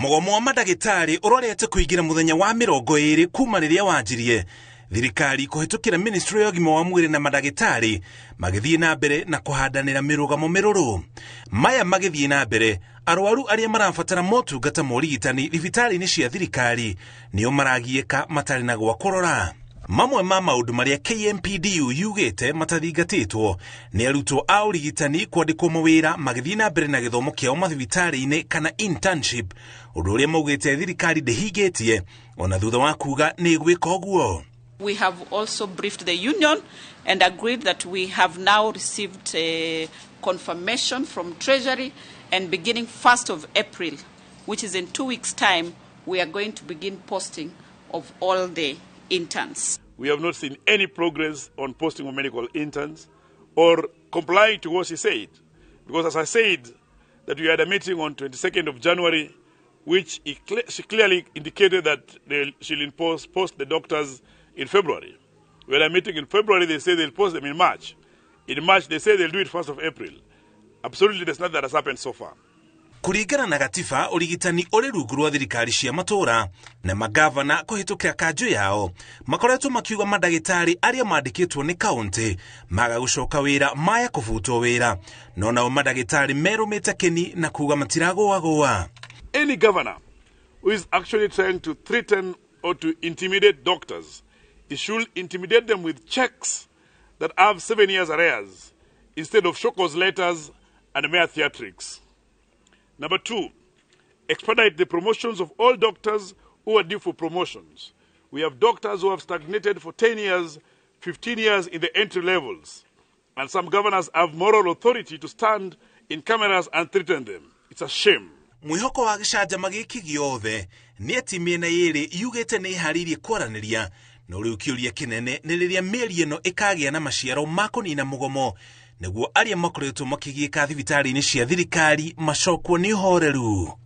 Mũgomo wa mandagĩtarĩ ũrorete kũingĩra mũthenya wa 20 kuma rĩrĩa wanjirie. Thirikari kũhetũkĩra Ministry ya ũgima wa mwĩrĩ na mandagĩtarĩ magĩthiĩ na mbere na kũhandanĩra mĩrũgamo mĩrũrũ. Maya magĩthiĩ na mbere, arwaru arĩa marabatara motungata ma ũrigitani thibitarĩ-inĩ cia thirikari nĩo maragiĩka matarĩ na gwa kũrora. Mamwe ma maũndũ marĩa KMPDU yugĩte matathingatĩtwo nĩ arutwo a ũrigitani kwandĩkwo mawĩra magĩthiĩ na mbere na gĩthomo kĩao mathibitarĩ-inĩ kana internship, ũndũ ũrĩa maugĩte thirikari ndĩhingĩtie ona thutha wa kuuga nĩ gwĩka ũguo. We have also briefed the union and agreed that we have now received a confirmation from Treasury, and beginning 1st of April, which is in 2 weeks' time, we are going to begin posting of all the interns. We have not seen any progress on posting of medical interns or complying to what she said. Because as I said, that we had a meeting on 22nd of January, which she clearly indicated that she'll post the doctors in February. We had a meeting in February, they say they'll post them in March. In March, they say they'll do it 1st of April. Absolutely, there's nothing that has happened so far. Kũringana na gatiba, ũrigitani ũrĩ rungu rwa thirikari cia matũra na magavana kũhetũkĩra kanjũ yao makoretwo makiuga mandagĩtarĩ arĩa mandĩkĩtwo nĩ kaunti maga gũcoka wĩra maya kũbutwo wĩra, no nao mandagĩtarĩ merũmĩte kĩni na kuuga matiragũagũa. Any governor who is actually trying to threaten or to intimidate doctors, he should intimidate them with checks that have 7 years arrears instead of show-cause letters and mere theatrics. Number 2, expedite the promotions of all doctors who are due for promotions. We have doctors who have stagnated for 10 years, 15 years in the entry levels. And some governors have moral authority to stand in cameras and threaten them. It's a shame. Mwĩhoko wa gĩcanjama gĩkĩ gĩothe nĩ atĩ mĩena yerĩ yugĩte nĩ ĩharĩirie kwaranĩria, no rĩu kĩũria kĩnene nĩ rĩrĩa mĩario ĩno ĩkagĩa na maciaro ma kũnina mũgomo nĩguo arĩa makoretwo makĩgiĩka thibitarĩ-inĩ cia thirikari macokwo nĩ ũhoreru.